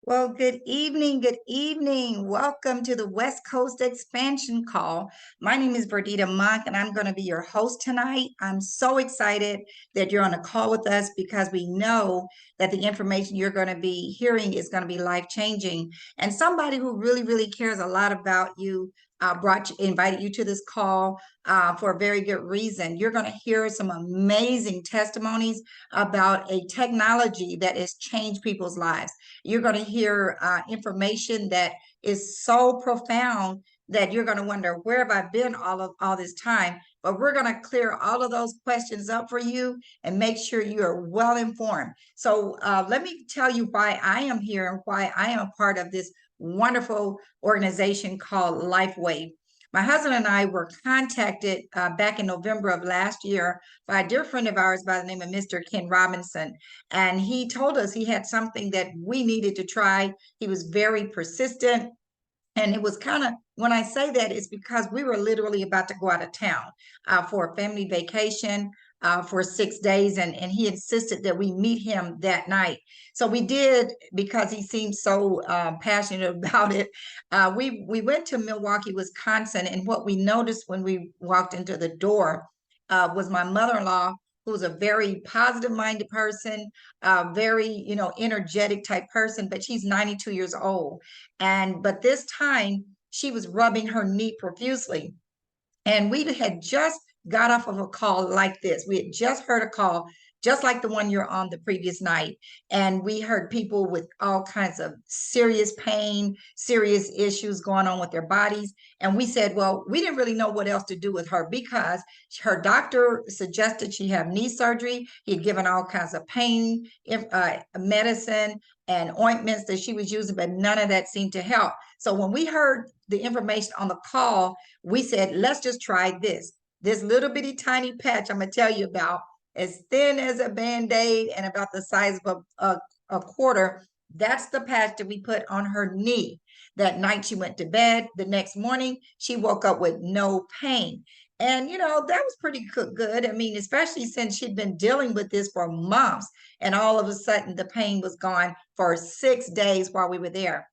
Well, good evening. Good evening. Welcome to the West Coast Expansion Call. My name is Verdita Monk, and I'm going to be your host tonight. I'm so excited that you're on a call with us because we know that the information you're going to be hearing is going to be life changing. And somebody who really, really cares a lot about you invited you to this call for a very good reason. You're going to hear some amazing testimonies about a technology that has changed people's lives. You're going to hear information that is so profound that you're going to wonder, where have I been all this time? But we're going to clear all of those questions up for you and make sure you are well informed. So let me tell you why I am here and why I am a part of this wonderful organization called LifeWave. My husband and I were contacted back in November of last year by a dear friend of ours by the name of Mr. Ken Robinson. And he told us he had something that we needed to try. He was very persistent. And it was kind of, when I say that, it's because we were literally about to go out of town for a family vacation for 6 days. And he insisted that we meet him that night. So we did, because he seemed so passionate about it. We went to Milwaukee, Wisconsin. And what we noticed when we walked into the door was my mother-in-law, who was a very positive minded person, very, energetic type person, but she's 92 years old. But this time she was rubbing her knee profusely. And we had just got off of a call like this. We had just heard a call just like the one you're on the previous night. And we heard people with all kinds of serious pain, serious issues going on with their bodies. And we said, well, we didn't really know what else to do with her because her doctor suggested she have knee surgery. He had given all kinds of pain medicine and ointments that she was using, but none of that seemed to help. So when we heard the information on the call, we said, let's just try this. This little bitty tiny patch I'm going to tell you about, as thin as a Band-Aid and about the size of a quarter. That's the patch that we put on her knee. That night she went to bed. The next morning, she woke up with no pain. And, that was pretty good. I mean, especially since she'd been dealing with this for months. And all of a sudden, the pain was gone for 6 days while we were there.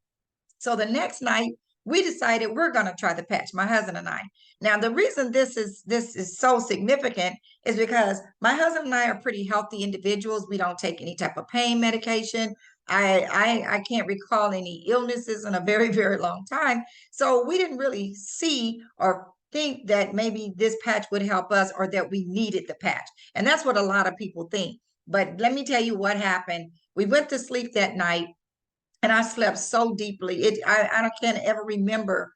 So the next night, we decided we're going to try the patch, my husband and I. Now, the reason this is so significant is because my husband and I are pretty healthy individuals. We don't take any type of pain medication. I can't recall any illnesses in a very, very long time. So we didn't really see or think that maybe this patch would help us or that we needed the patch. And that's what a lot of people think. But let me tell you what happened. We went to sleep that night and I slept so deeply. I can't ever remember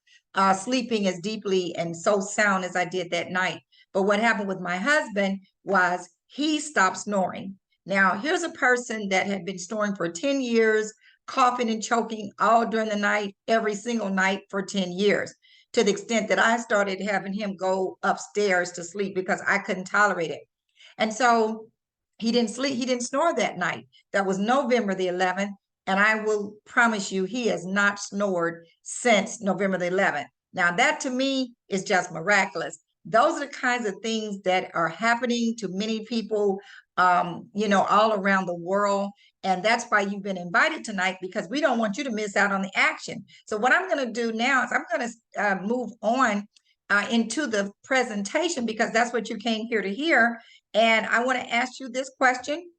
sleeping as deeply and so sound as I did that night. But what happened with my husband was he stopped snoring. Now, here's a person that had been snoring for 10 years, coughing and choking all during the night, every single night for 10 years, to the extent that I started having him go upstairs to sleep because I couldn't tolerate it. And so he didn't sleep, he didn't snore that night. That was November the 11th. And I will promise you, he has not snored since November the 11th. Now, that to me is just miraculous. Those are the kinds of things that are happening to many people, all around the world. And that's why you've been invited tonight, because we don't want you to miss out on the action. So, what I'm going to do now is I'm going to move on into the presentation, because that's what you came here to hear. And I want to ask you this question.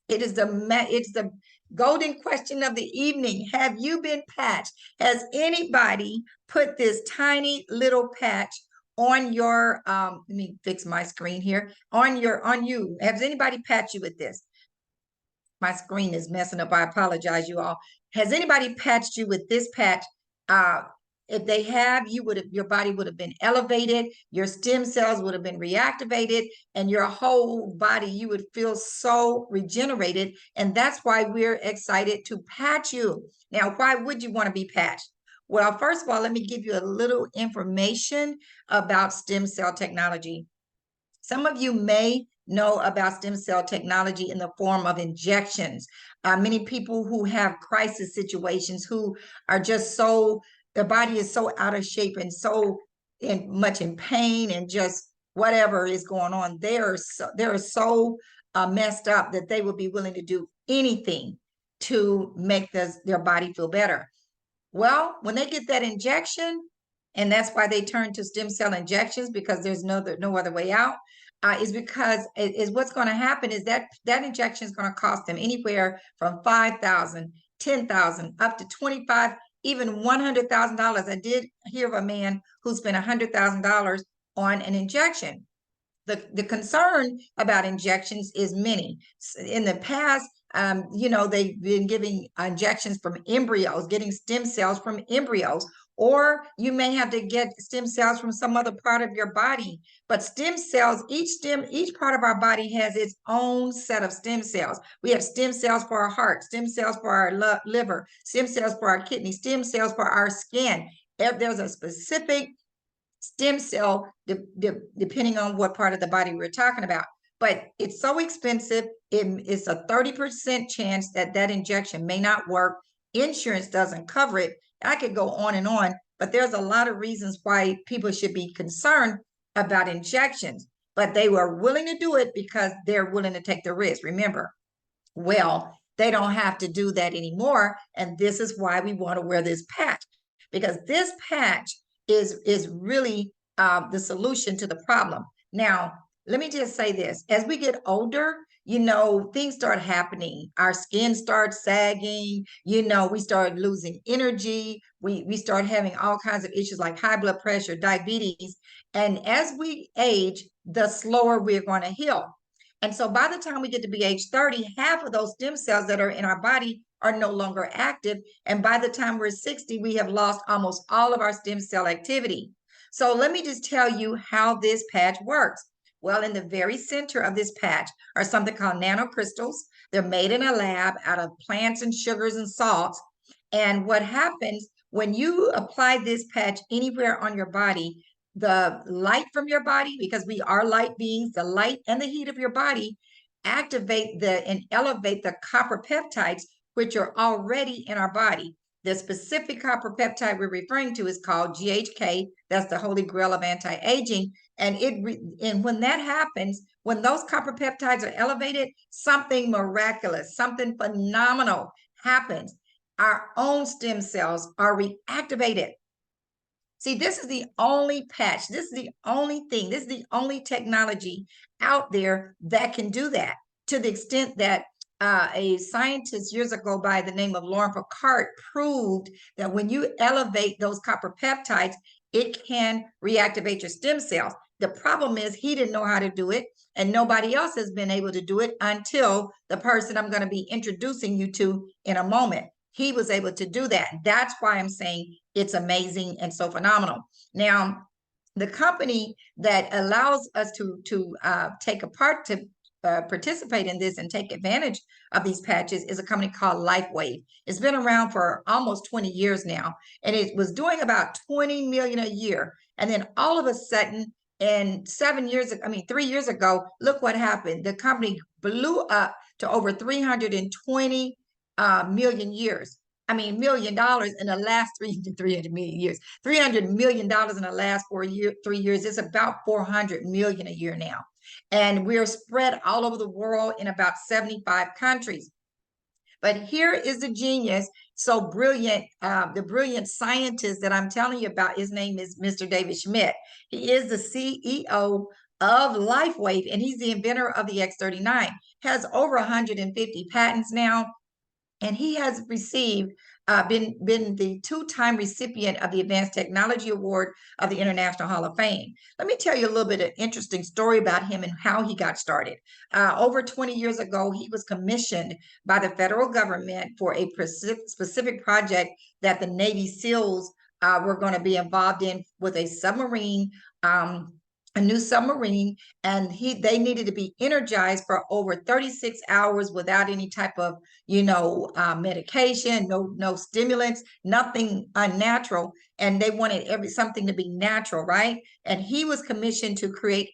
It's the golden question of the evening. Have you been patched? Has anybody put this tiny little patch on your let me fix my screen here, on you? Has anybody patched you with this? My screen is messing up. I apologize, you all. Has anybody patched you with this patch? Uh, if they have, your body would have been elevated, your stem cells would have been reactivated, and your whole body, you would feel so regenerated. And that's why we're excited to patch you. Now, why would you want to be patched? Well, first of all, let me give you a little information about stem cell technology. Some of you may know about stem cell technology in the form of injections. Many people who have crisis situations, who are just so, their body is so out of shape and so much in pain and just whatever is going on, they're so messed up that they would be willing to do anything to make their body feel better. Well, when they get that injection, and that's why they turn to stem cell injections, because there's no other way out, is because is what's going to happen is that injection is going to cost them anywhere from 5,000, 10,000, up to 25, even $100,000. I did hear of a man who spent $100,000 on an injection. The concern about injections is many. In the past, they've been giving injections from embryos, getting stem cells from embryos, or you may have to get stem cells from some other part of your body. But stem cells, each part of our body has its own set of stem cells. We have stem cells for our heart, stem cells for our liver, stem cells for our kidney, stem cells for our skin. There's a specific stem cell depending on what part of the body we're talking about. But it's so expensive. It's a 30% chance that injection may not work. Insurance doesn't cover it. I could go on, but there's a lot of reasons why people should be concerned about injections. But they were willing to do it because they're willing to take the risk. Remember, well, they don't have to do that anymore. And this is why we want to wear this patch, because this patch is really the solution to the problem. Now, let me just say this. As we get older, things start happening. Our skin starts sagging, we start losing energy. We start having all kinds of issues like high blood pressure, diabetes. And as we age, the slower we're going to heal. And so by the time we get to be age 30, half of those stem cells that are in our body are no longer active. And by the time we're 60, we have lost almost all of our stem cell activity. So let me just tell you how this patch works. Well, in the very center of this patch are something called nanocrystals. They're made in a lab out of plants and sugars and salts. And what happens when you apply this patch anywhere on your body, the light from your body, because we are light beings, the light and the heat of your body activate and elevate the copper peptides, which are already in our body. The specific copper peptide we're referring to is called GHK. That's the holy grail of anti-aging. And when that happens, when those copper peptides are elevated, something miraculous, something phenomenal happens. Our own stem cells are reactivated. See, this is the only patch. This is the only thing. This is the only technology out there that can do that, to the extent that a scientist years ago by the name of Lauren Picard proved that when you elevate those copper peptides, it can reactivate your stem cells. The problem is he didn't know how to do it, and nobody else has been able to do it until the person I'm going to be introducing you to in a moment. He was able to do that. That's why I'm saying it's amazing and so phenomenal. Now, the company that allows us to take a part, to participate in this and take advantage of these patches, is a company called LifeWave. It's been around for almost 20 years now, and it was doing about 20 million a year. And then all of a sudden, and 3 years ago, look what happened. The company blew up to over 320 million years. $1 million in the last 300 million years. $300 million in the last 3 years. It's about 400 million a year now. And we're spread all over the world in about 75 countries. But here is the genius, so brilliant, the brilliant scientist that I'm telling you about. His name is Mr. David Schmidt. He is the CEO of LifeWave, and he's the inventor of the X39. Has over 150 patents now. And he has received, been the two-time recipient of the Advanced Technology Award of the International Hall of Fame. Let me tell you a little bit of interesting story about him and how he got started. Over 20 years ago, he was commissioned by the federal government for a specific project that the Navy SEALs were going to be involved in, with a submarine, a new submarine, and they needed to be energized for over 36 hours without any type of medication, no stimulants, nothing unnatural, and they wanted something to be natural, right? And he was commissioned to create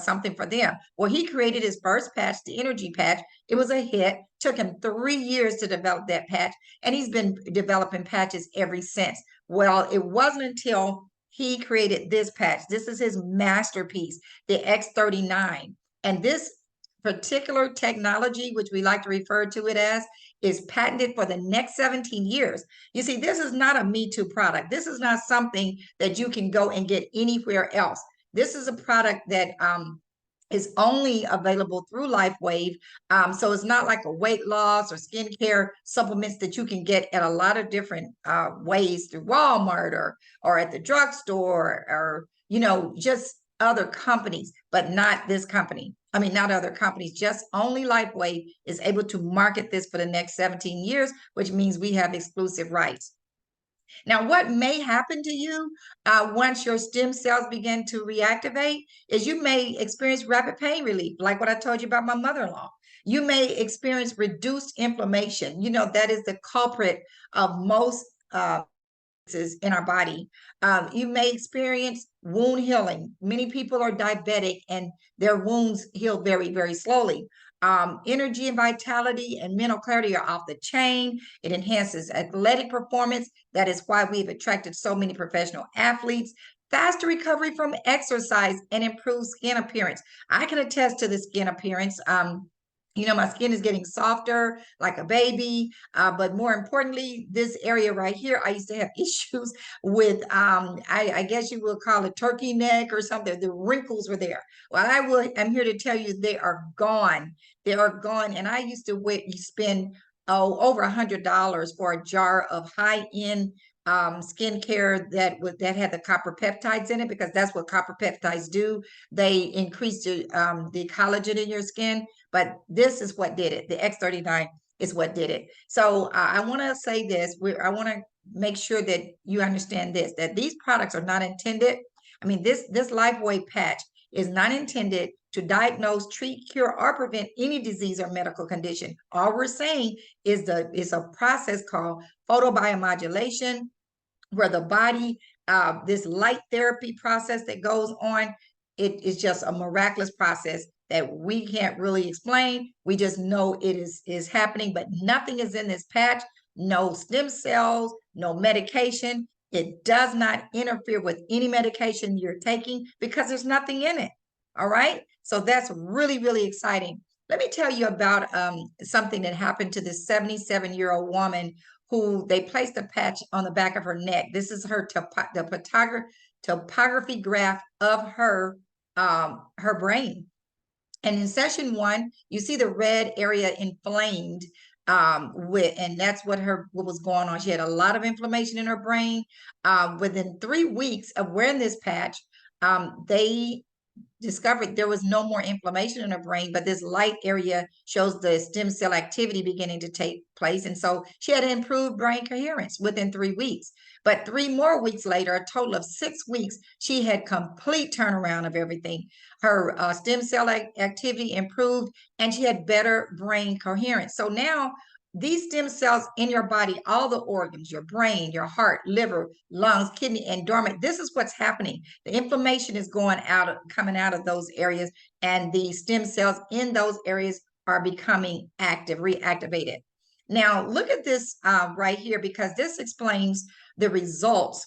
something for them. Well, he created his first patch, the energy patch. It was a hit. Took him 3 years to develop that patch, and he's been developing patches ever since. Well, it wasn't until he created this patch. This is his masterpiece, the X39. And this particular technology, which we like to refer to it as, is patented for the next 17 years. You see, this is not a Me Too product. This is not something that you can go and get anywhere else. This is a product that is only available through LifeWave. So it's not like a weight loss or skincare supplements that you can get at a lot of different ways through Walmart or at the drugstore or, just other companies, but not this company. I mean, not other companies, just only LifeWave is able to market this for the next 17 years, which means we have exclusive rights. Now, what may happen to you once your stem cells begin to reactivate is you may experience rapid pain relief, like what I told you about my mother-in-law. You may experience reduced inflammation. That is the culprit of most in our body. You may experience wound healing. Many people are diabetic and their wounds heal very, very slowly. Energy and vitality and mental clarity are off the chain. It enhances athletic performance. That is why we've attracted so many professional athletes. Faster recovery from exercise and improved skin appearance. I can attest to the skin appearance. My skin is getting softer like a baby. But more importantly, this area right here, I used to have issues with, I guess you would call it turkey neck or something. The wrinkles were there. Well, I'm here to tell you they are gone. They are gone. And I used to spend over $100 for a jar of high-end skincare that had the copper peptides in it, because that's what copper peptides do. They increase the collagen in your skin. But this is what did it. The X39 is what did it. So I want to say this. I want to make sure that you understand this, that these products are not intended. I mean, this LifeWave patch is not intended to diagnose, treat, cure, or prevent any disease or medical condition. All we're saying is a process called photobiomodulation, where the body, this light therapy process that goes on, it is just a miraculous process that we can't really explain. We just know it is happening, but nothing is in this patch. No stem cells, no medication. It does not interfere with any medication you're taking because there's nothing in it. All right. So that's really, really exciting. Let me tell you about something that happened to this 77-year-old woman who they placed a patch on the back of her neck. This is her topography graph of her brain. And in session 1, you see the red area inflamed, and that's what was going on. She had a lot of inflammation in her brain. Within 3 weeks of wearing this patch, they discovered there was no more inflammation in her brain, but this light area shows the stem cell activity beginning to take place. And so she had improved brain coherence within 3 weeks. But 3 more weeks later, a total of 6 weeks, she had complete turnaround of everything. Her stem cell activity improved, and she had better brain coherence. So now these stem cells in your body, all the organs, your brain, your heart, liver, lungs, kidney, and dormant, this is what's happening. The inflammation is coming out of those areas, and the stem cells in those areas are becoming active, reactivated. Now, look at this right here, because this explains the results.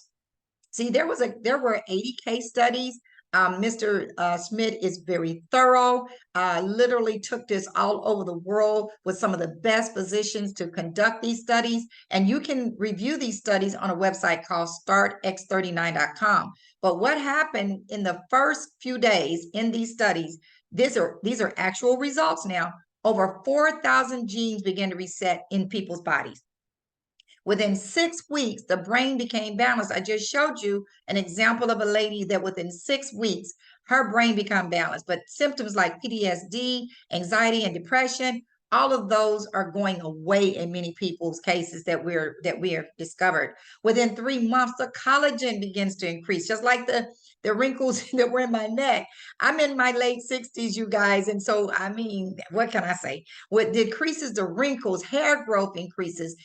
See, there were 80 case studies. Mr. Smith is very thorough, literally took this all over the world with some of the best physicians to conduct these studies. And you can review these studies on a website called startx39.com. But what happened in the first few days in these studies, these are actual results now. Over 4,000 genes began to reset in people's bodies. Within 6 weeks, the brain became balanced. I just showed you an example of a lady that within 6 weeks, her brain became balanced. But symptoms like PTSD, anxiety, and depression, all of those are going away in many people's cases that we have discovered. Within 3 months, the collagen begins to increase, just like the wrinkles that were in my neck. I'm in my late 60s, you guys. And so, I mean, what can I say? What decreases the wrinkles, hair growth increases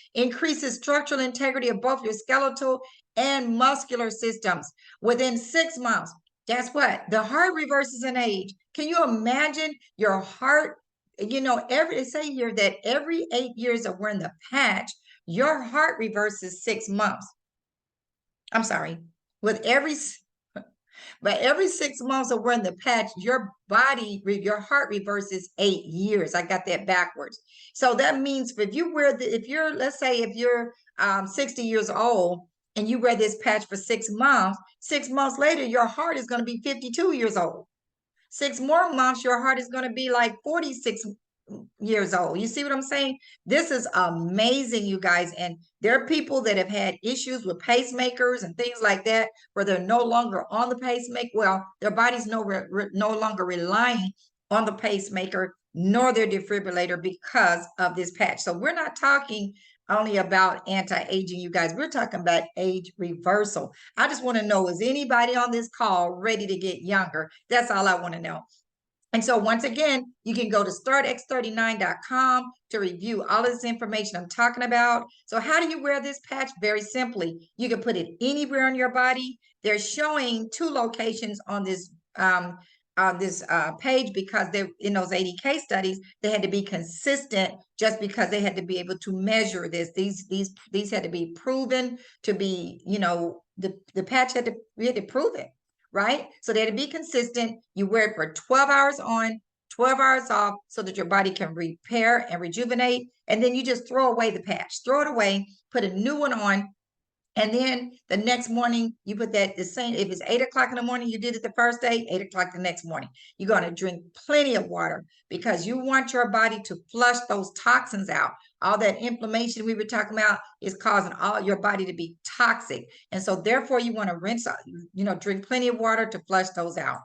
structural integrity of both your skeletal and muscular systems. Within 6 months, guess what? The heart reverses in age. Can you imagine your heart? They say here that every 8 years of wearing the patch, your heart reverses 6 months. I'm sorry. With every But every 6 months of wearing the patch, your your heart reverses 8 years. I got that backwards. So that means if you wear if you're, let's say, if you're 60 years old and you wear this patch for 6 months, 6 months later, your heart is going to be 52 years old. 6 more months, your heart is going to be like 46 years old. You see what I'm saying? This is amazing, you guys. And there are people that have had issues with pacemakers and things like that, where they're no longer on the pacemaker. Well, their body's no longer relying on the pacemaker nor their defibrillator because of this patch. So we're not talking only about anti-aging, you guys. We're talking about age reversal. I just want to know, is anybody on this call ready to get younger? That's all I want to know. And so once again, you can go to startx39.com to review all of this information I'm talking about. So how do you wear this patch? Very simply, you can put it anywhere on your body. They're showing 2 locations on this page because they, in those 80 case studies, they had to be consistent just because they had to be able to measure this. These had to be proven to be, the patch we had to prove it. Right? So they had to be consistent. You wear it for 12 hours on, 12 hours off, so that your body can repair and rejuvenate. And then you just throw away the patch, throw it away, put a new one on. And then the next morning, you put that the same. If it's 8 o'clock in the morning, you did it the first day, 8 o'clock the next morning. You're going to drink plenty of water because you want your body to flush those toxins out. All that inflammation we were talking about is causing all your body to be toxic. And so therefore you want to rinse out, drink plenty of water to flush those out.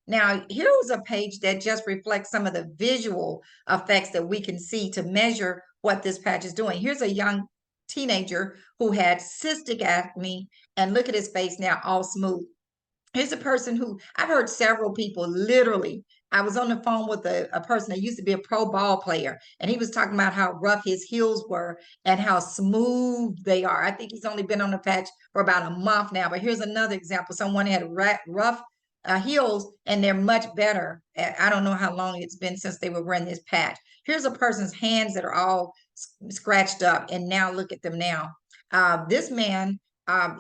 Now, here's a page that just reflects some of the visual effects that we can see to measure what this patch is doing. Here's a young teenager who had cystic acne, and look at his face now, all smooth. Here's a person who I've heard several people literally. I was on the phone with a person that used to be a pro ball player, and he was talking about how rough his heels were and how smooth they are. I think he's only been on the patch for about a month now, but here's another example. Someone had rough heels and they're much better. I don't know how long it's been since they were wearing this patch. Here's a person's hands that are all scratched up, and now look at them now. This man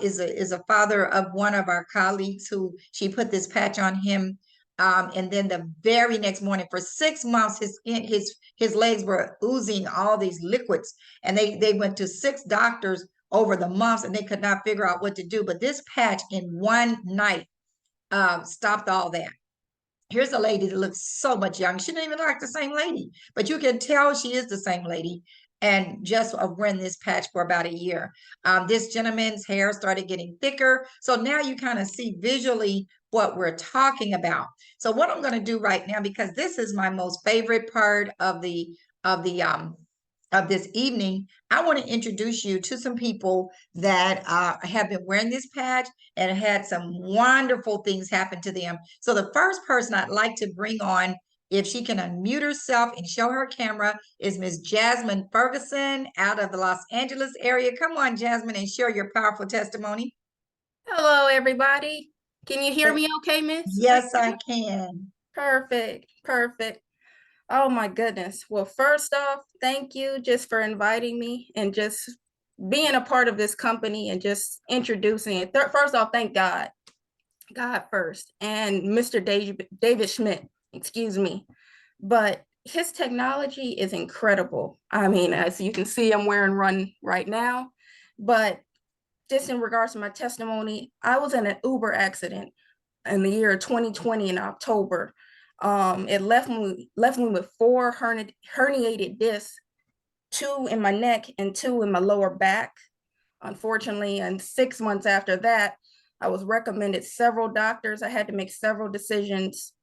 is a father of one of our colleagues who she put this patch on him. And then the very next morning, for 6 months, his legs were oozing all these liquids, and they went to 6 doctors over the months, and they could not figure out what to do. But this patch in one night stopped all that. Here's a lady that looks so much younger. She didn't even look like the same lady, but you can tell she is the same lady. And just wearing this patch for about a year. This gentleman's hair started getting thicker. So now you kind of see visually what we're talking about. So what I'm going to do right now, because this is my most favorite part of this evening, I want to introduce you to some people that have been wearing this patch and had some wonderful things happen to them. So the first person I'd like to bring on, if she can unmute herself and show her camera, is Miss Jasmine Ferguson out of the Los Angeles area. Come on, Jasmine, and share your powerful testimony. Hello, everybody. Can you hear me okay, Miss? Yes, I can. Perfect, perfect. Oh my goodness. Well, first off, thank you just for inviting me and just being a part of this company and just introducing it. First off, thank God. God first. And Mr. David Schmidt, excuse me. But his technology is incredible. I mean, as you can see, I'm wearing one right now. But just in regards to my testimony, I was in an Uber accident in the year 2020 in October. It left me with 4 herniated discs, 2 in my neck and 2 in my lower back. Unfortunately, and 6 months after that, I was recommended several doctors. I had to make several decisions.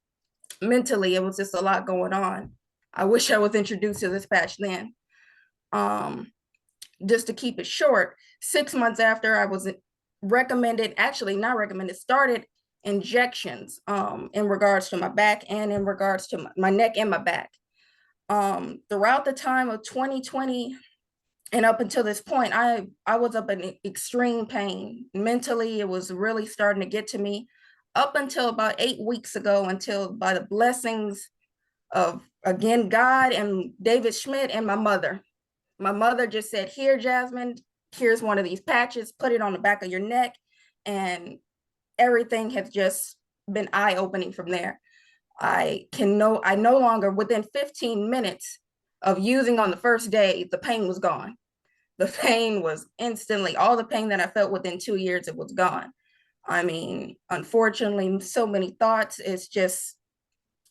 Mentally, it was just a lot going on. I wish I was introduced to this patch then. Just to keep it short, 6 months after I was recommended, actually not recommended, started injections in regards to my back and in regards to my neck and my back. Throughout the time of 2020 and up until this point, I was up in extreme pain. Mentally, it was really starting to get to me up until about 8 weeks ago, until by the blessings of, again, God and David Schmidt and my mother. My mother just said, here, Jasmine, here's one of these patches, put it on the back of your neck. And everything has just been eye-opening from there. I no longer, within 15 minutes of using on the first day, the pain was gone. The pain was instantly, all the pain that I felt within 2 years, it was gone. I mean, unfortunately, so many thoughts. It's just,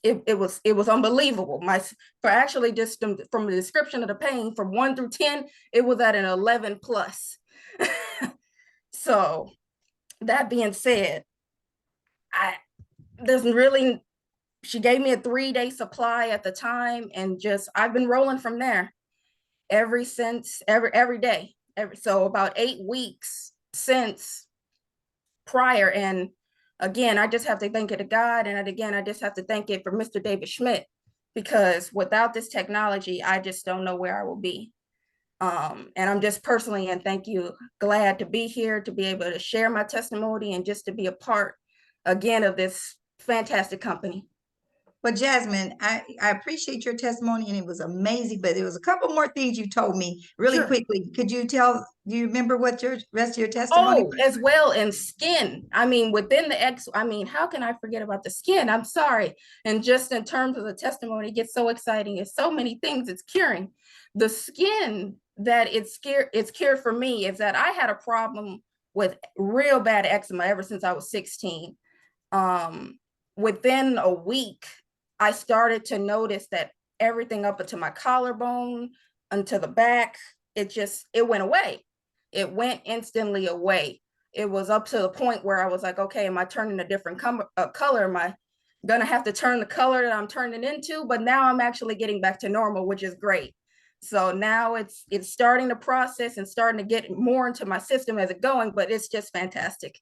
it was unbelievable. For actually just from the description of the pain from 1 through 10, it was at an 11 plus. So that being said, there's really, she gave me a 3-day supply at the time, and just I've been rolling from there every day. So about 8 weeks since prior. And again, I just have to thank it to God. And again, I just have to thank it for Mr. David Schmidt, because without this technology, I just don't know where I will be. And I'm just personally, and thank you, glad to be here, to be able to share my testimony and just to be a part again of this fantastic company. Well, Jasmine, I appreciate your testimony, and it was amazing, but there was a couple more things you told me really Sure. quickly. Could you do you remember what your rest of your testimony was? As well, and skin. I mean, within I mean, how can I forget about the skin? I'm sorry. And just in terms of the testimony, it gets so exciting. It's so many things it's curing. The skin that it's cured for me is that I had a problem with real bad eczema ever since I was 16. Within a week, I started to notice that everything up into my collarbone, onto the back, it went away. It went instantly away. It was up to the point where I was like, okay, am I turning a different color? Am I gonna have to turn the color that I'm turning into? But now I'm actually getting back to normal, which is great. So now it's starting the process and starting to get more into my system as it's going, but it's just fantastic.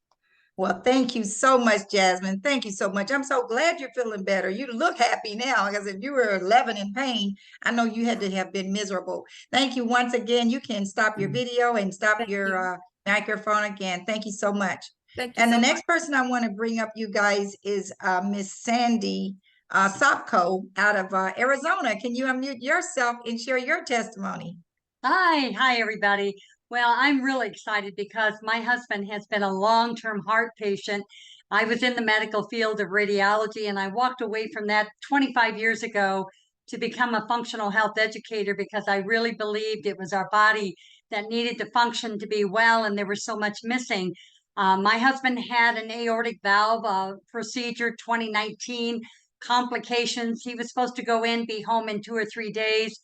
Well, thank you so much, Jasmine. Thank you so much. I'm so glad you're feeling better. You look happy now, because if you were 11 in pain, I know you had to have been miserable. Thank you once again. You can stop your video and stop Thank your microphone again. Thank you so much. Thank you And so the much. next person I want to bring up, you guys, is Miss Sandy Sopko out of Arizona. Can you unmute yourself and share your testimony? Hi, everybody. Well, I'm really excited because my husband has been a long-term heart patient. I was in the medical field of radiology, and I walked away from that 25 years ago to become a functional health educator, because I really believed it was our body that needed to function to be well, and there was so much missing. My husband had an aortic valve procedure 2019, complications. He was supposed to go in, be home in 2 or 3 days.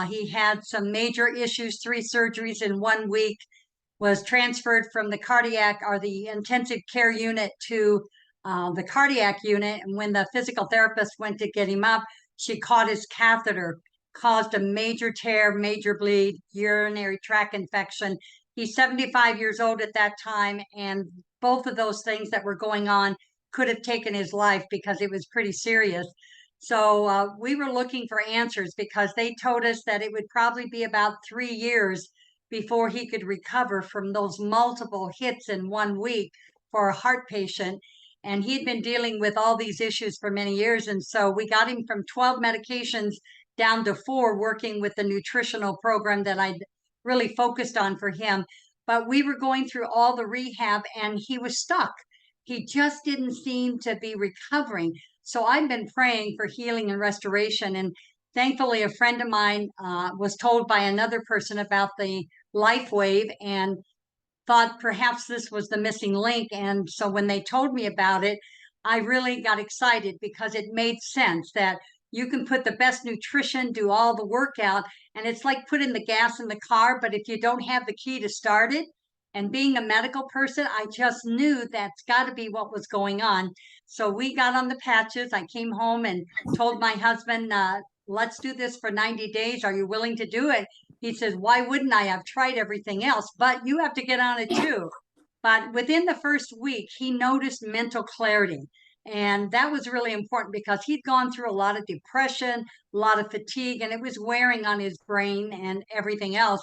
He had some major issues, 3 surgeries in 1 week, was transferred from the cardiac or the intensive care unit to the cardiac unit. And when the physical therapist went to get him up, she caught his catheter, caused a major tear, major bleed, urinary tract infection. He's 75 years old at that time, and both of those things that were going on could have taken his life, because it was pretty serious. So we were looking for answers, because they told us that it would probably be about 3 years before he could recover from those multiple hits in 1 week for a heart patient. And he'd been dealing with all these issues for many years. And so we got him from 12 medications down to 4, working with the nutritional program that I really focused on for him. But we were going through all the rehab, and he was stuck. He just didn't seem to be recovering. So I've been praying for healing and restoration. And thankfully, a friend of mine was told by another person about the LifeWave and thought perhaps this was the missing link. And so when they told me about it, I really got excited, because it made sense that you can put the best nutrition, do all the workout, and it's like putting the gas in the car. But if you don't have the key to start it, and being a medical person, I just knew that's got to be what was going on. So we got on the patches. I came home and told my husband, let's do this for 90 days. Are you willing to do it? He says, why wouldn't I? I've tried everything else, but you have to get on it too. But within the first week, he noticed mental clarity. And that was really important, because he'd gone through a lot of depression, a lot of fatigue, and it was wearing on his brain and everything else.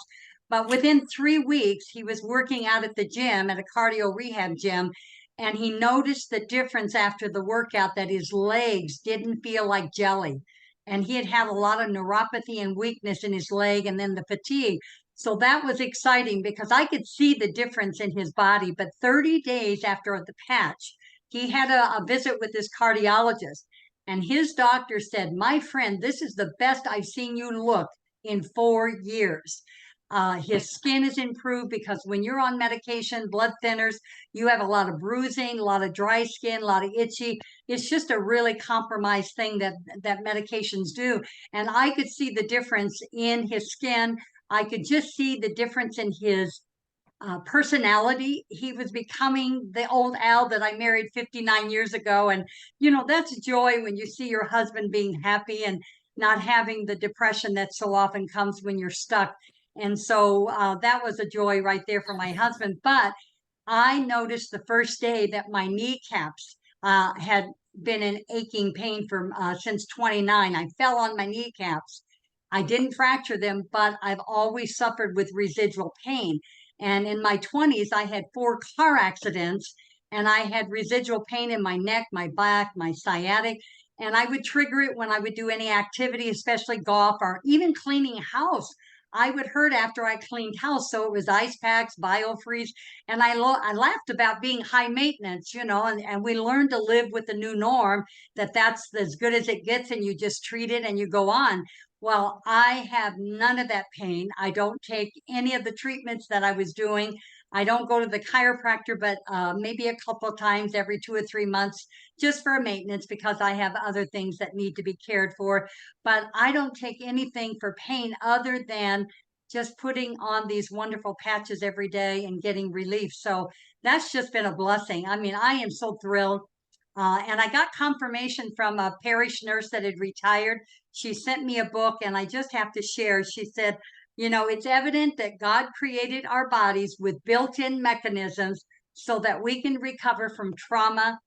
But within 3 weeks, he was working out at the gym, at a cardio rehab gym, and he noticed the difference after the workout, that his legs didn't feel like jelly. And he had a lot of neuropathy and weakness in his leg, and then the fatigue. So that was exciting because I could see the difference in his body. But 30 days after the patch, he had a visit with his cardiologist. And his doctor said, "My friend, this is the best I've seen you look in 4 years." His skin is improved because when you're on medication, blood thinners, you have a lot of bruising, a lot of dry skin, a lot of itchy. It's just a really compromised thing that medications do. And I could see the difference in his skin. I could just see the difference in his personality. He was becoming the old Al that I married 59 years ago. And, that's joy when you see your husband being happy and not having the depression that so often comes when you're stuck. And so that was a joy right there for my husband. But I noticed the first day that my kneecaps had been in aching pain for since 29. I fell on my kneecaps. I didn't fracture them, but I've always suffered with residual pain. And in my 20s, I had 4 car accidents and I had residual pain in my neck, my back, my sciatic. And I would trigger it when I would do any activity, especially golf or even cleaning house. I would hurt after I cleaned house. So it was ice packs, biofreeze. And I laughed about being high maintenance, and we learned to live with the new norm that's as good as it gets and you just treat it and you go on. Well, I have none of that pain. I don't take any of the treatments that I was doing. I don't go to the chiropractor, but maybe a couple of times every 2 or 3 months just for maintenance because I have other things that need to be cared for. But I don't take anything for pain other than just putting on these wonderful patches every day and getting relief. So that's just been a blessing. I mean, I am so thrilled. And I got confirmation from a parish nurse that had retired. She sent me a book, and I just have to share. She said, it's evident that God created our bodies with built-in mechanisms so that we can recover from trauma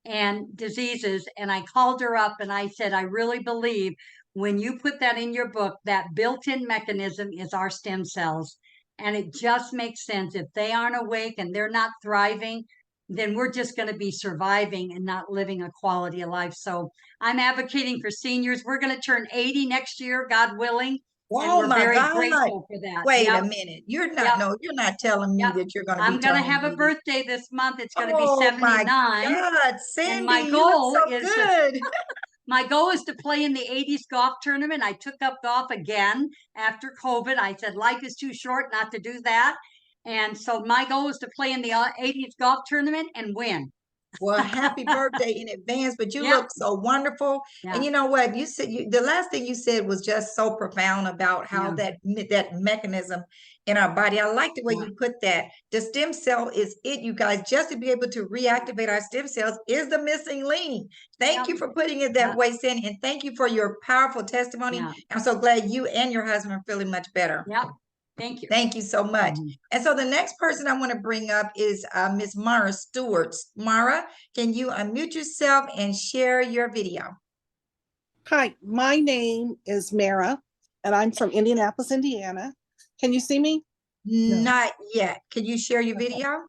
and diseases. And I called her up and I said, I really believe when you put that in your book, that built-in mechanism is our stem cells. And it just makes sense. If they aren't awake and they're not thriving, then we're just going to be surviving and not living a quality of life. So I'm advocating for seniors. We're going to turn 80 next year, God willing. And Oh we're my very God. grateful for that. Wait Yep. a minute. You're not, Yep. no, you're not telling me Yep. that you're going to I'm be going to turning have a 80. birthday this month. It's going to be Oh my 79. God, And Cindy, you look so good. my goal is to play in the 80s golf tournament. I took up golf again after COVID. I said life is too short not to do that. And so my goal is to play in the 80s golf tournament and win. Well, happy birthday in advance, but you Yep. look so wonderful. Yeah. And you know what? You said the last thing you said was just so profound about how that mechanism in our body. I like the way you put that. The stem cell is it, you guys, just to be able to reactivate our stem cells is the missing link. Thank you for putting it that way, Cindy, and thank you for your powerful testimony. I'm so glad you and your husband are feeling much better. Yep. Thank you. Thank you so much. And so the next person I want to bring up is Ms. Mara Stewart. Mara, can you unmute yourself and share your video? Hi, my name is Mara, and I'm from Indianapolis, Indiana. Can you see me? No. Not yet. Can you share your video?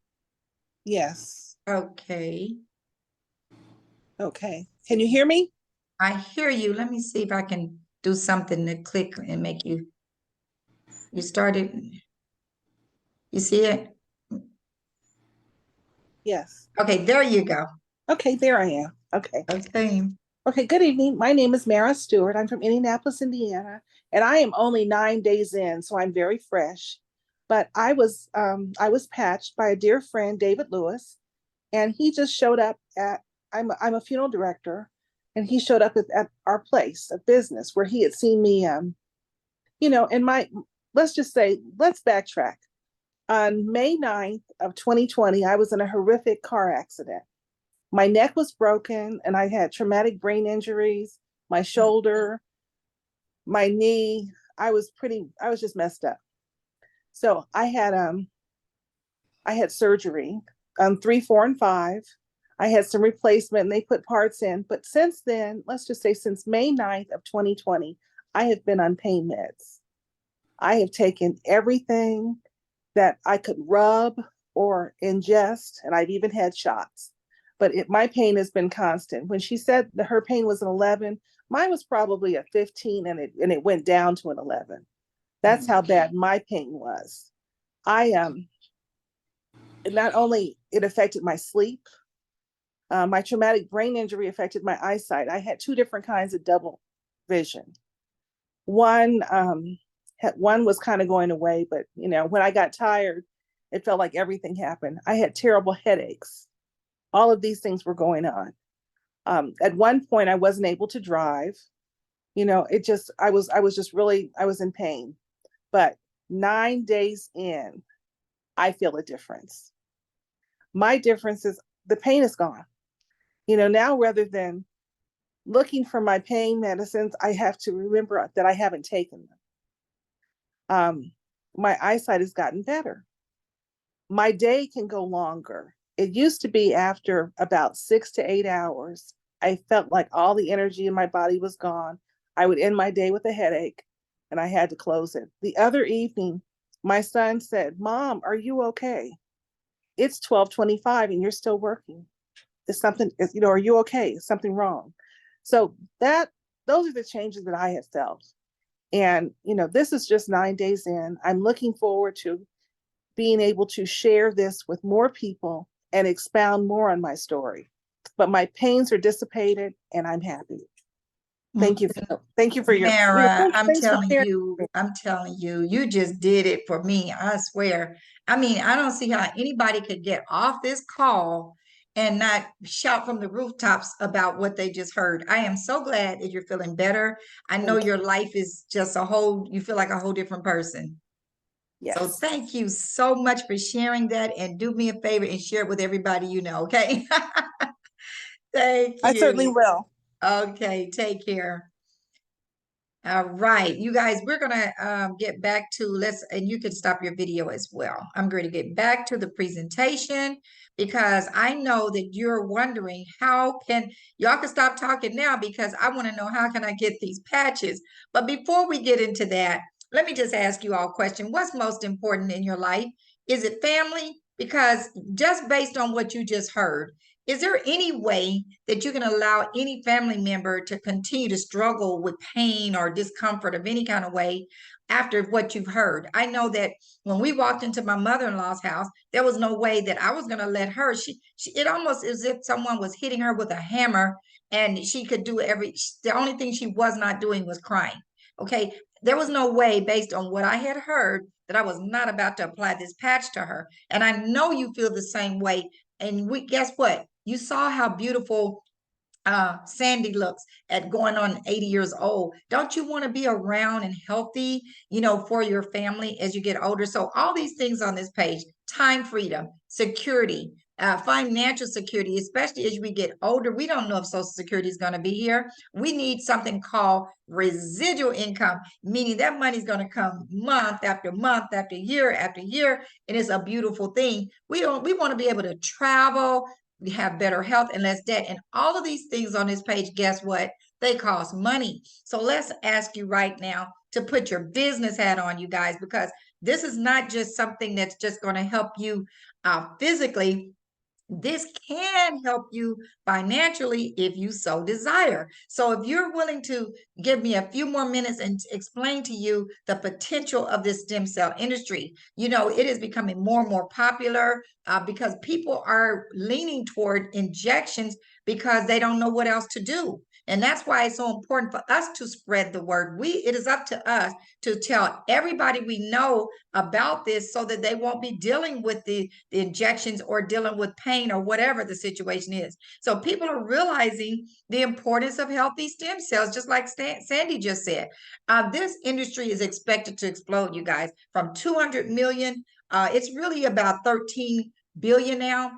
Yes. Okay. Okay. Can you hear me? I hear you. Let me see if I can do something to click and make you. You started. You see it? Yes. Okay, there you go. Okay, there I am. Okay. Okay. Okay, good evening. My name is Mara Stewart. I'm from Indianapolis, Indiana, and I am only 9 days in, so I'm very fresh. But I was patched by a dear friend, David Lewis, and he just showed up at, I'm a funeral director, and he showed up at our place of business where he had seen me, and let's just say, let's backtrack. On May 9th of 2020, I was in a horrific car accident. My neck was broken and I had traumatic brain injuries, my shoulder, my knee. I was just messed up. So I had surgery on 3, 4, and 5. I had some replacement and they put parts in. But since then, let's just say since May 9th of 2020, I have been on pain meds. I have taken everything that I could rub or ingest, and I've even had shots. But my pain has been constant. When she said that her pain was an 11, mine was probably a 15, and it went down to an 11. That's how bad my pain was. I not only it affected my sleep, my traumatic brain injury affected my eyesight. I had two different kinds of double vision. One was kind of going away, but when I got tired, it felt like everything happened. I had terrible headaches. All of these things were going on. At one point, I wasn't able to drive. I was in pain. But 9 days in, I feel a difference. My difference is the pain is gone. Now rather than looking for my pain medicines, I have to remember that I haven't taken them. My eyesight has gotten better. My day can go longer. It used to be after about 6 to 8 hours, I felt like all the energy in my body was gone. I would end my day with a headache and I had to close it. The other evening, my son said, "Mom, are you okay? It's 12:25 and you're still working. Are you okay? Is something wrong?" So those are the changes that I have felt. And, this is just 9 days in. I'm looking forward to being able to share this with more people and expound more on my story. But my pains are dissipated and I'm happy. Thank you. Thank you for your Mara, I'm thanks for telling sharing. you, you just did it for me. I swear. I mean, I don't see how anybody could get off this call and not shout from the rooftops about what they just heard. I am so glad that you're feeling better. I know your life is just you feel like a whole different person. So Yes. thank you so much for sharing that, and do me a favor and share it with everybody you know, okay? Thank I certainly you. will. Okay, take care. All right, you guys, we're gonna get back to and you can stop your video as well. I'm going to get back to the presentation because I know that you're wondering y'all can stop talking now because I want to know how can I get these patches. But before we get into that, let me just ask you all a question. What's most important in your life? Is it family? Because just based on what you just heard, is there any way that you can allow any family member to continue to struggle with pain or discomfort of any kind of way after what you've heard? I know that when we walked into my mother-in-law's house, there was no way that I was going to let her. It almost as if someone was hitting her with a hammer and she could do the only thing she was not doing was crying. Okay. There was no way based on what I had heard that I was not about to apply this patch to her. And I know you feel the same way. And guess what? You saw how beautiful Sandy looks at going on 80 years old. Don't you want to be around and healthy, for your family as you get older? So all these things on this page: time freedom, security, financial security, especially as we get older. We don't know if Social Security is going to be here. We need something called residual income, meaning that money is going to come month after month after year, and it's a beautiful thing. We want to be able to travel. We have better health and less debt. And all of these things on this page, guess what? They cost money. So let's ask you right now to put your business hat on, you guys, because this is not just something that's just going to help you physically. This can help you financially if you so desire. So if you're willing to give me a few more minutes and explain to you the potential of this stem cell industry, it is becoming more and more popular because people are leaning toward injections because they don't know what else to do. And that's why it's so important for us to spread the word. It is up to us to tell everybody we know about this so that they won't be dealing with the injections or dealing with pain or whatever the situation is. So people are realizing the importance of healthy stem cells, just like Sandy just said. This industry is expected to explode, you guys, from 200 million. It's really about 13 billion now,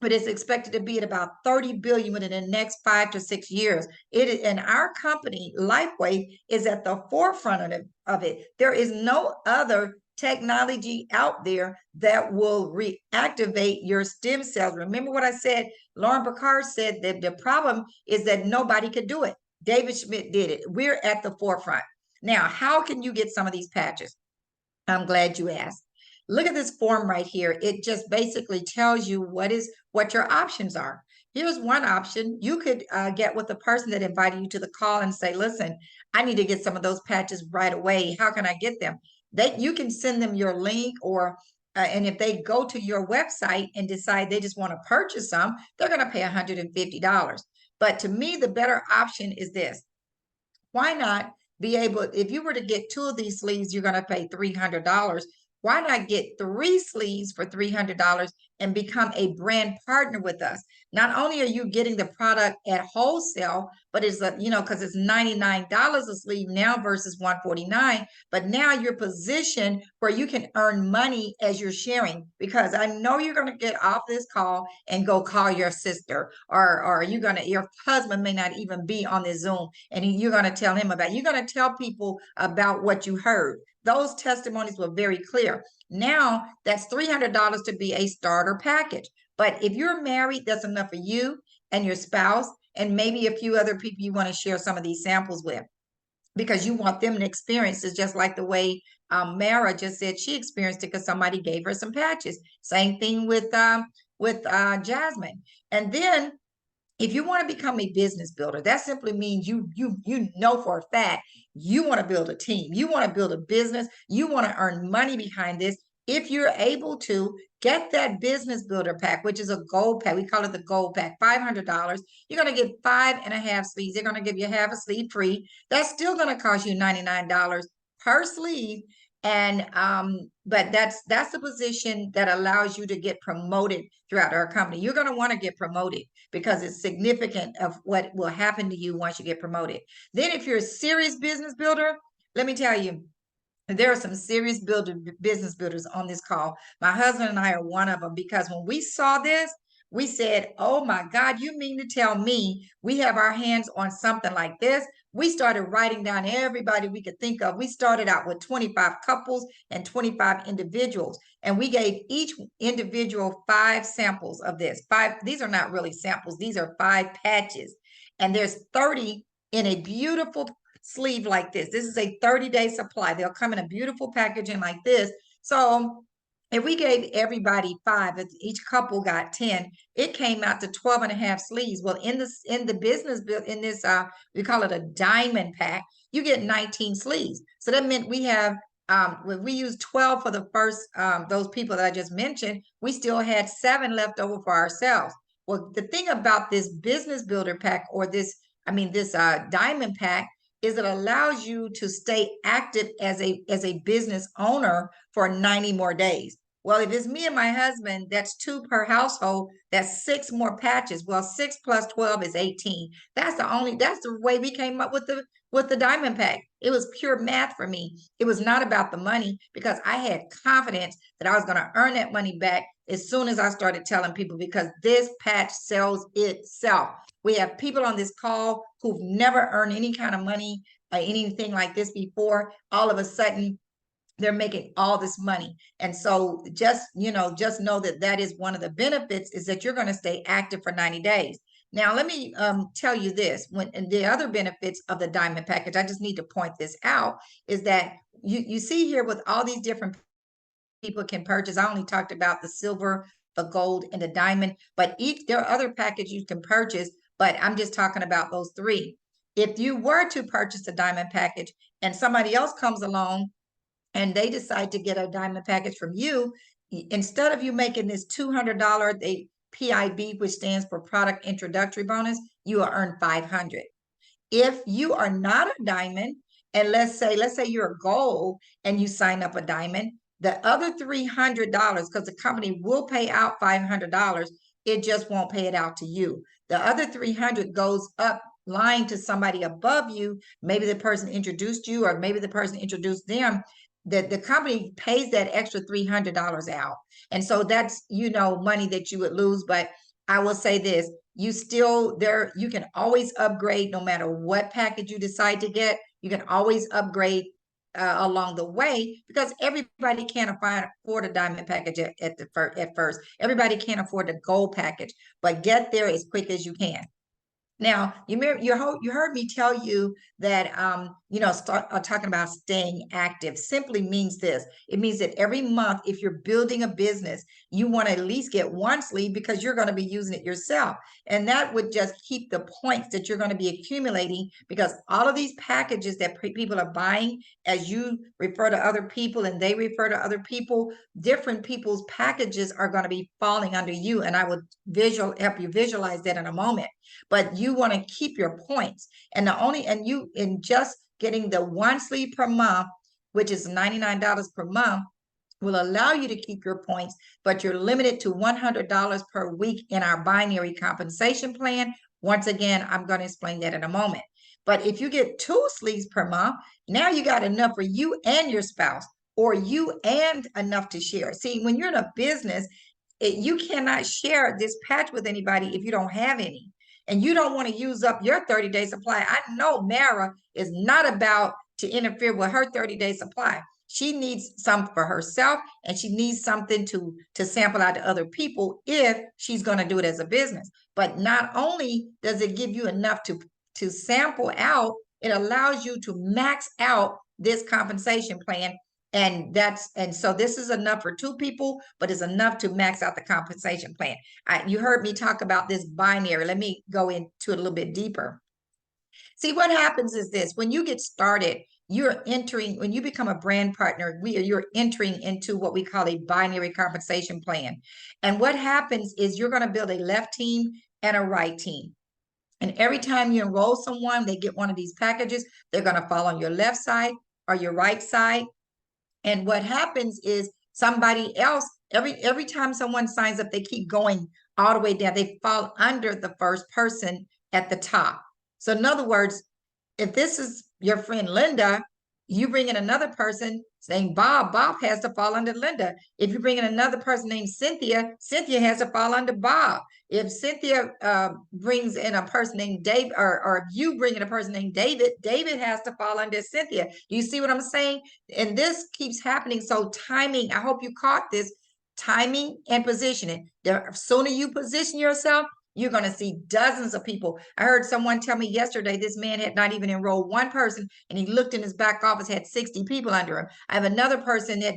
but it's expected to be at about 30 billion within the next 5 to 6 years. And our company, LifeWave, is at the forefront of it. There is no other technology out there that will reactivate your stem cells. Remember what I said? Lauren Picard said that the problem is that nobody could do it. David Schmidt did it. We're at the forefront. Now, how can you get some of these patches? I'm glad you asked. Look at this form right here. It just basically tells you what your options are. Here's one option. You could get with the person that invited you to the call and say, listen, I need to get some of those patches right away. How can I get them? you can send them your link, or and if they go to your website and decide they just want to purchase some, they're going to pay $150. But to me, the better option is this. Why not be able, if you were to get 2 of these sleeves, you're going to pay $300. Why not get 3 sleeves for $300 and become a brand partner with us? Not only are you getting the product at wholesale, but it's a, because it's $99 a sleeve now versus $149. But now you're positioned where you can earn money as you're sharing, because I know you're going to get off this call and go call your sister, or your husband may not even be on the Zoom, and you're going to tell him about, you're going to tell people about what you heard. Those testimonies were very clear. Now that's $300 to be a starter package. But if you're married, that's enough for you and your spouse, and maybe a few other people you want to share some of these samples with, because you want them to experience it just like the way Mara just said she experienced it because somebody gave her some patches. Same thing with Jasmine. And then if you want to become a business builder, that simply means you know for a fact you want to build a team, you want to build a business, you want to earn money behind this. If you're able to get that business builder pack, which is a gold pack, we call it the gold pack, $500. You're going to get 5.5 sleeves. They're going to give you half a sleeve free. That's still going to cost you $99 per sleeve. And but that's the position that allows you to get promoted throughout our company. You're going to want to get promoted because it's significant of what will happen to you once you get promoted. Then if you're a serious business builder, let me tell you, there are some serious business builders on this call. My husband and I are one of them, because when we saw this, we said, oh my God, you mean to tell me we have our hands on something like this? We started writing down everybody we could think of. We started out with 25 couples and 25 individuals, and we gave each individual 5 samples of this. 5, these are not really samples, these are 5 patches. And there's 30 in a beautiful sleeve like this. This is a 30-day supply. They'll come in a beautiful packaging like this. So if we gave everybody 5, if each couple got 10, it came out to 12.5 sleeves. Well, in the business build, in this we call it a diamond pack, you get 19 sleeves. So that meant we have when we used 12 for the first those people that I just mentioned, we still had 7 left over for ourselves. Well, the thing about this business builder pack, or this diamond pack, is it allows you to stay active as a business owner for 90 more days. Well, if it's me and my husband, that's 2 per household. That's 6 more patches. Well, 6 plus 12 is 18. That's the way we came up with the diamond pack. It was pure math for me. It was not about the money, because I had confidence that I was going to earn that money back as soon as I started telling people, because this patch sells itself. We have people on this call who've never earned any kind of money, anything like this before. All of a sudden, they're making all this money. And so just know that is one of the benefits, is that you're going to stay active for 90 days. Now, let me tell you this. And the other benefits of the diamond package, I just need to point this out, is that you see here with all these different people can purchase. I only talked about the silver, the gold, and the diamond, but there are other packages you can purchase, but I'm just talking about those 3. If you were to purchase a diamond package and somebody else comes along and they decide to get a diamond package from you, instead of you making this $200 PIB, which stands for product introductory bonus, you will earn $500. If you are not a diamond, and let's say you're a gold and you sign up a diamond, the other $300, because the company will pay out $500, it just won't pay it out to you. The other $300 goes up line to somebody above you. Maybe the person introduced you, or maybe the person introduced them. The company pays that extra $300 out. And so that's, money that you would lose. But I will say this, you can always upgrade no matter what package you decide to get. You can always upgrade along the way, because everybody can't afford a diamond package at first. Everybody can't afford the gold package, but get there as quick as you can. Now, you heard me tell you that, start talking about staying active simply means this. It means that every month, if you're building a business, you want to at least get one sleeve because you're going to be using it yourself. And that would just keep the points that you're going to be accumulating, because all of these packages that people are buying, as you refer to other people and they refer to other people, different people's packages are going to be falling under you. And I will help you visualize that in a moment. But you want to keep your points. And in just getting the one sleeve per month, which is $99 per month, will allow you to keep your points, but you're limited to $100 per week in our binary compensation plan. Once again, I'm going to explain that in a moment. But if you get 2 sleeves per month, now you got enough for you and your spouse, or you and enough to share. See, when you're in a business, you cannot share this patch with anybody if you don't have any. And you don't want to use up your 30-day supply. I know Mara is not about to interfere with her 30-day supply. She needs some for herself, and she needs something to sample out to other people if she's going to do it as a business. But not only does it give you enough to sample out, it allows you to max out this compensation plan. And so this is enough for 2 people, but it's enough to max out the compensation plan. You heard me talk about this binary. Let me go into it a little bit deeper. See, what happens is this: when you get started, when you become a brand partner, you're entering into what we call a binary compensation plan. And what happens is you're going to build a left team and a right team. And every time you enroll someone, they get one of these packages, they're going to fall on your left side or your right side. And what happens is somebody else, every time someone signs up, they keep going all the way down. They fall under the first person at the top. So in other words, if this is your friend Linda, you bring in another person saying Bob has to fall under Linda. If you bring in another person named Cynthia has to fall under Bob. If Cynthia brings in a person named Dave, or if you bring in a person named David has to fall under Cynthia. Do you see what I'm saying? And this keeps happening. So timing, I hope you caught this, timing and positioning. The sooner you position yourself, you're going to see dozens of people. I heard someone tell me yesterday this man had not even enrolled one person, and he looked in his back office, had 60 people under him. I have another person that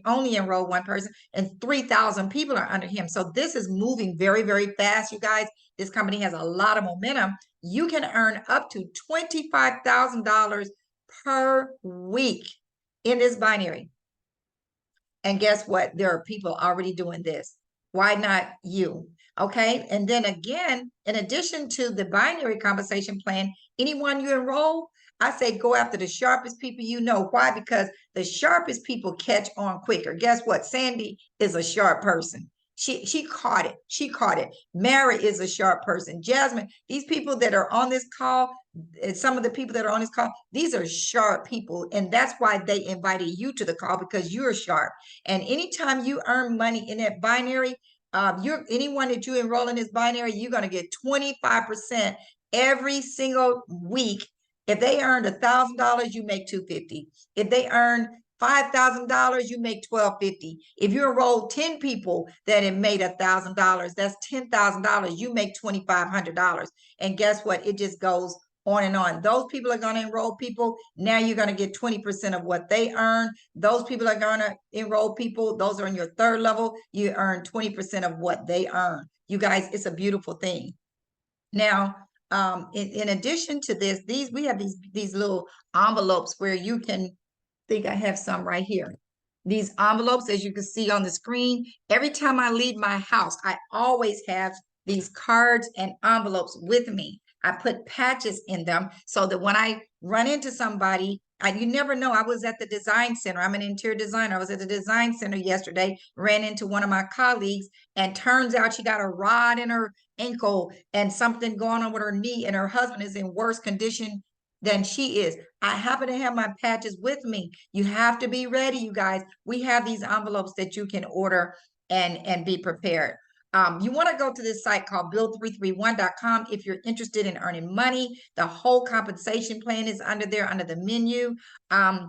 only enrolled one person, and 3,000 people are under him. So this is moving very, very fast, you guys. This company has a lot of momentum. You can earn up to $25,000 per week in this binary. And guess what? There are people already doing this. Why not you? Okay. And then again, in addition to the binary compensation plan, anyone you enroll, I say go after the sharpest people you know. Why? Because the sharpest people catch on quicker. Guess what? Sandy is a sharp person. She caught it. She caught it. Mary is a sharp person. Jasmine, these people that are on this call, some of the people that are on this call, these are sharp people. And that's why they invited you to the call, because you're sharp. And anytime you earn money in that binary, anyone that you enroll in this binary, you're going to get 25% every single week. If they earned $1,000, you make $250. If they earn $5,000, you make $1,250. If you enroll 10 people that have made $1,000, that's $10,000. You make $2,500. And guess what? It just goes on and on. Those people are going to enroll people. Now you're going to get 20% of what they earn. Those people are going to enroll people. Those are in your third level. You earn 20% of what they earn. You guys, it's a beautiful thing. Now, in addition to this, we have these little envelopes where you can, think I have some right here. These envelopes, as you can see on the screen, every time I leave my house, I always have these cards and envelopes with me. I put patches in them so that when I run into somebody, you never know. I was at the design center. I'm an interior designer. I was at the design center yesterday, ran into one of my colleagues, and turns out she got a rod in her ankle and something going on with her knee, and her husband is in worse condition than she is. I happen to have my patches with me. You have to be ready, you guys. We have these envelopes that you can order and be prepared. You want to go to this site called build331.com if you're interested in earning money. The whole compensation plan is under there, under the menu. And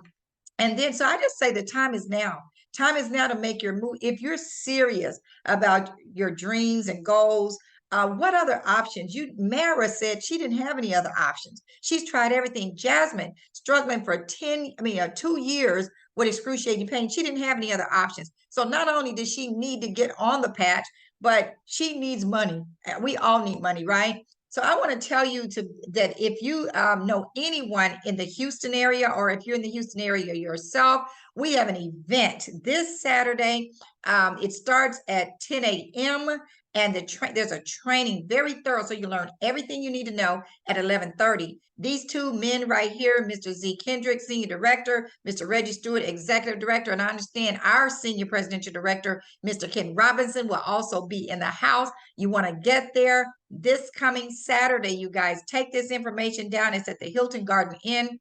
then, so I just say the time is now. Time is now to make your move. If you're serious about your dreams and goals, what other options? Mara said she didn't have any other options. She's tried everything. Jasmine, struggling for 2 years with excruciating pain. She didn't have any other options. So not only does she need to get on the patch, but she needs money. We all need money, right? So I want to tell you that if you know anyone in the Houston area, or if you're in the Houston area yourself, we have an event this Saturday. It starts at 10 a.m. and there's a training, very thorough, so you learn everything you need to know at 11:30. These two men right here, Mr. Z. Kendrick, Senior Director, Mr. Reggie Stewart, Executive Director, and I understand our Senior Presidential Director, Mr. Ken Robinson, will also be in the house. You want to get there this coming Saturday, you guys. Take this information down. It's at the Hilton Garden Inn,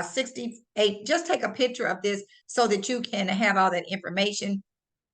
68. Just take a picture of this so that you can have all that information.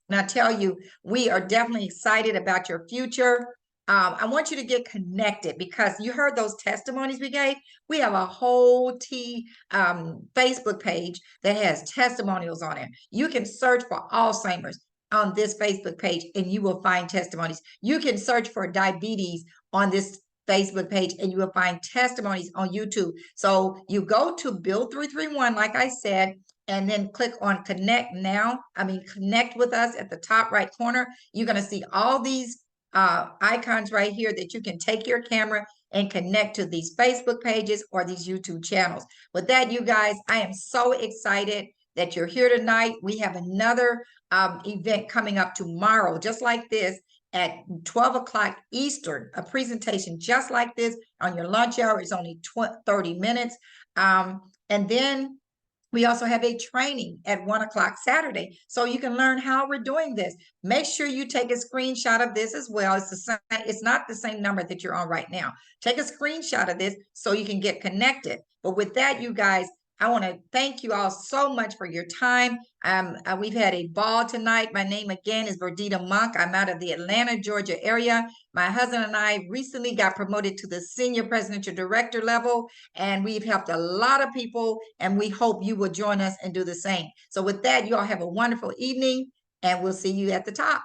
And I tell you, we are definitely excited about your future. I want you to get connected, because you heard those testimonies we gave. We have a whole Facebook page that has testimonials on it. You can search for Alzheimer's on this Facebook page and you will find testimonies. You can search for diabetes on this Facebook page and you will find testimonies on YouTube. So you go to Build 331, like I said, and then click on connect with us at the top right corner. You're going to see all these icons right here that you can take your camera and connect to these Facebook pages or these YouTube channels. With that, you guys, I am so excited that you're here tonight. We have another event coming up tomorrow, just like this, at 12 o'clock Eastern, a presentation just like this on your lunch hour. It's only 30 minutes. And then we also have a training at 1 o'clock Saturday, so you can learn how we're doing this. Make sure you take a screenshot of this as well. It's not the same number that you're on right now. Take a screenshot of this so you can get connected. But with that, you guys, I want to thank you all so much for your time. We've had a ball tonight. My name again is Verdita Monk. I'm out of the Atlanta, Georgia area. My husband and I recently got promoted to the Senior Presidential Director level, and we've helped a lot of people, and we hope you will join us and do the same. So with that, you all have a wonderful evening, and we'll see you at the top.